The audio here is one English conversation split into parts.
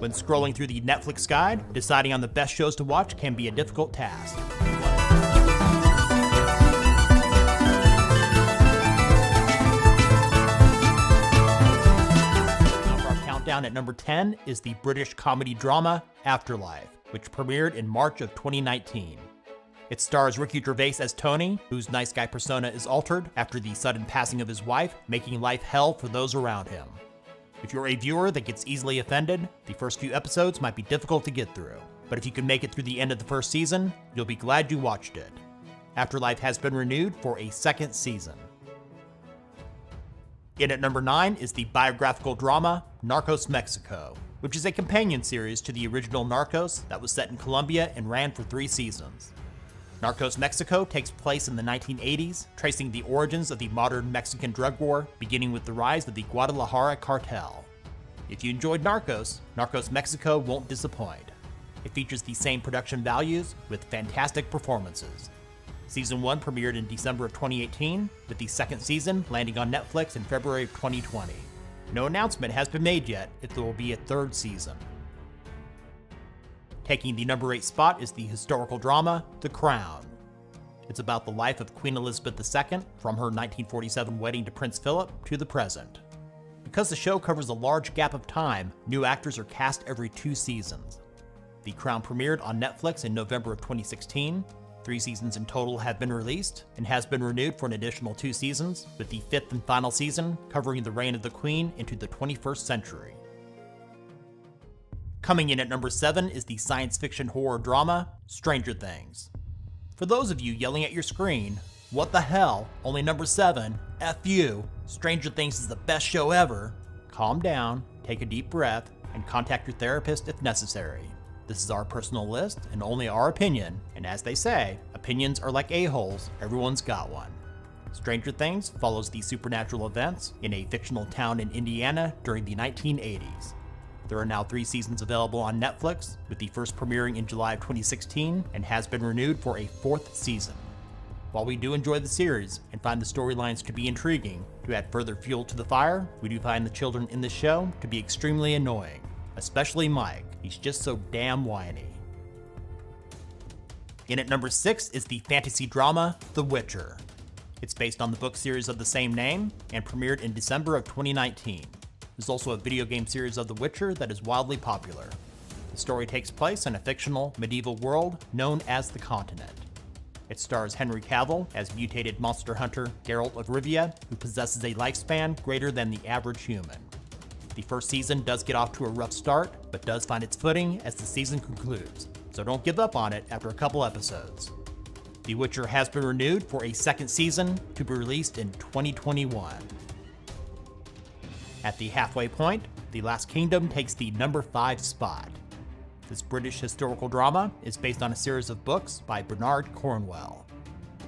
When scrolling through the Netflix guide, deciding on the best shows to watch can be a difficult task. Now for our countdown at number 10 is the British comedy drama Afterlife, which premiered in March of 2019. It stars Ricky Gervais as Tony, whose nice guy persona is altered after the sudden passing of his wife, making life hell for those around him. If you're a viewer that gets easily offended, the first few episodes might be difficult to get through. But if you can make it through the end of the first season, you'll be glad you watched it. Afterlife has been renewed for a second season. In at number 9 is the biographical drama Narcos Mexico, which is a companion series to the original Narcos that was set in Colombia and ran for 3 seasons. Narcos Mexico takes place in the 1980s, tracing the origins of the modern Mexican drug war, beginning with the rise of the Guadalajara cartel. If you enjoyed Narcos, Narcos Mexico won't disappoint. It features the same production values with fantastic performances. Season 1 premiered in December of 2018, with the second season landing on Netflix in February of 2020. No announcement has been made yet if there will be a third season. Taking the number 8 spot is the historical drama, The Crown. It's about the life of Queen Elizabeth II from her 1947 wedding to Prince Philip to the present. Because the show covers a large gap of time, new actors are cast every 2 seasons. The Crown premiered on Netflix in November of 2016. 3 seasons in total have been released and has been renewed for an additional 2 seasons, with the 5th and final season covering the reign of the Queen into the 21st century. Coming in at number 7 is the science fiction horror drama, Stranger Things. For those of you yelling at your screen, what the hell, only number 7, F you, Stranger Things is the best show ever, calm down, take a deep breath, and contact your therapist if necessary. This is our personal list and only our opinion, and as they say, opinions are like a-holes, everyone's got one. Stranger Things follows the supernatural events in a fictional town in Indiana during the 1980s. There are now 3 seasons available on Netflix, with the first premiering in July of 2016 and has been renewed for a 4th season. While we do enjoy the series and find the storylines to be intriguing, to add further fuel to the fire, we do find the children in this show to be extremely annoying, especially Mike. He's just so damn whiny. In at number 6 is the fantasy drama The Witcher. It's based on the book series of the same name and premiered in December of 2019. There's also a video game series of The Witcher that is wildly popular. The story takes place in a fictional, medieval world known as the Continent. It stars Henry Cavill as mutated monster hunter Geralt of Rivia, who possesses a lifespan greater than the average human. The first season does get off to a rough start, but does find its footing as the season concludes, so don't give up on it after a couple episodes. The Witcher has been renewed for a second season to be released in 2021. At the halfway point, The Last Kingdom takes the number 5 spot. This British historical drama is based on a series of books by Bernard Cornwell.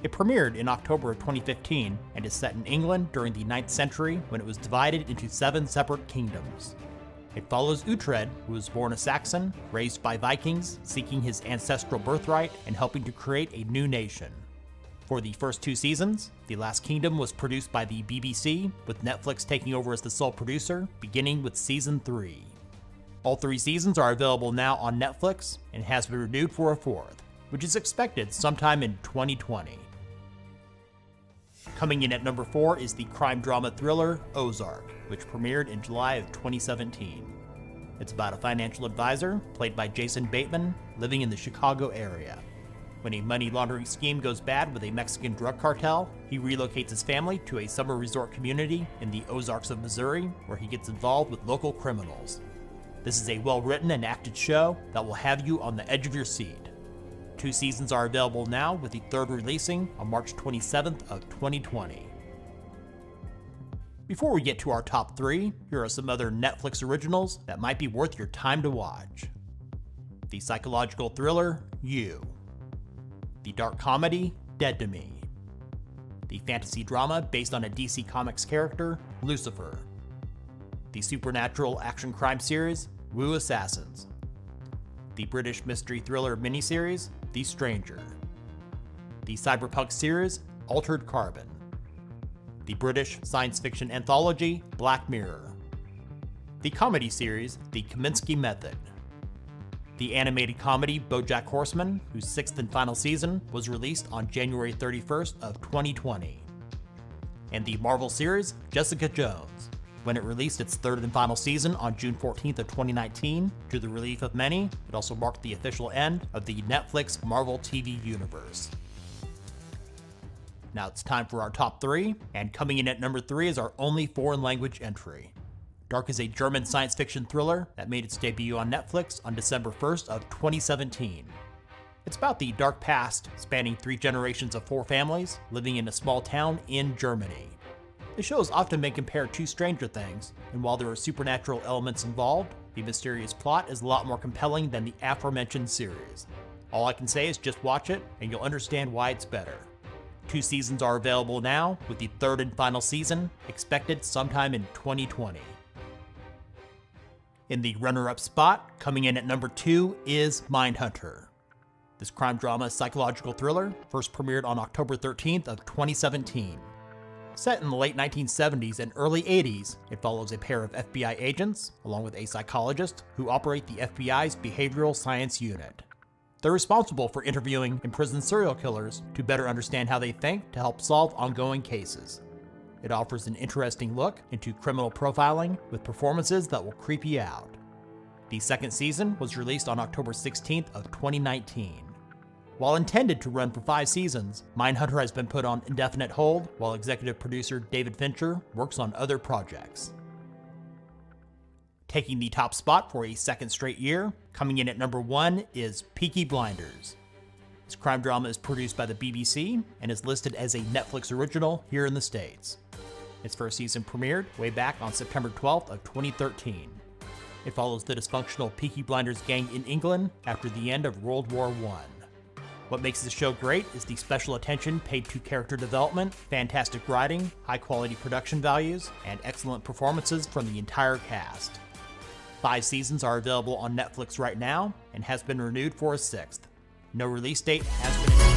It premiered in October of 2015 and is set in England during the 9th century when it was divided into 7 separate kingdoms. It follows Uhtred, who was born a Saxon, raised by Vikings, seeking his ancestral birthright and helping to create a new nation. For the first 2 seasons, The Last Kingdom was produced by the BBC, with Netflix taking over as the sole producer, beginning with Season 3. All 3 seasons are available now on Netflix and has been renewed for a 4th, which is expected sometime in 2020. Coming in at number 4 is the crime drama thriller Ozark, which premiered in July of 2017. It's about a financial advisor, played by Jason Bateman, living in the Chicago area. When a money laundering scheme goes bad with a Mexican drug cartel, he relocates his family to a summer resort community in the Ozarks of Missouri, where he gets involved with local criminals. This is a well-written and acted show that will have you on the edge of your seat. 2 seasons are available now, with the 3rd releasing on March 27th of 2020. Before we get to our top 3, here are some other Netflix originals that might be worth your time to watch. The psychological thriller, You. The dark comedy, Dead to Me. The fantasy drama based on a DC Comics character, Lucifer. The supernatural action crime series, Wu Assassins. The British mystery thriller miniseries, The Stranger. The cyberpunk series, Altered Carbon. The British science fiction anthology, Black Mirror. The comedy series, The Kaminsky Method. The animated comedy BoJack Horseman, whose 6th and final season was released on January 31st of 2020. And the Marvel series, Jessica Jones, when it released its 3rd and final season on June 14th of 2019. To the relief of many, it also marked the official end of the Netflix Marvel TV universe. Now it's time for our top 3, and coming in at number 3 is our only foreign language entry. Dark is a German science fiction thriller that made its debut on Netflix on December 1st of 2017. It's about the dark past, spanning 3 generations of 4 families living in a small town in Germany. The show has often been compared to Stranger Things, and while there are supernatural elements involved, the mysterious plot is a lot more compelling than the aforementioned series. All I can say is just watch it, and you'll understand why it's better. 2 seasons are available now, with the 3rd and final season expected sometime in 2020. In the runner-up spot, coming in at number 2, is Mindhunter. This crime drama psychological thriller first premiered on October 13th of 2017. Set in the late 1970s and early 80s, it follows a pair of FBI agents, along with a psychologist, who operate the FBI's behavioral science unit. They're responsible for interviewing imprisoned serial killers to better understand how they think to help solve ongoing cases. It offers an interesting look into criminal profiling with performances that will creep you out. The 2nd season was released on October 16th of 2019. While intended to run for 5 seasons, Mindhunter has been put on indefinite hold while executive producer David Fincher works on other projects. Taking the top spot for a 2nd straight year, coming in at number 1 is Peaky Blinders. This crime drama is produced by the BBC and is listed as a Netflix original here in the States. Its 1st season premiered way back on September 12th of 2013. It follows the dysfunctional Peaky Blinders gang in England after the end of World War I. What makes the show great is the special attention paid to character development, fantastic writing, high-quality production values, and excellent performances from the entire cast. 5 seasons are available on Netflix right now and has been renewed for a 6th. No release date has been announced.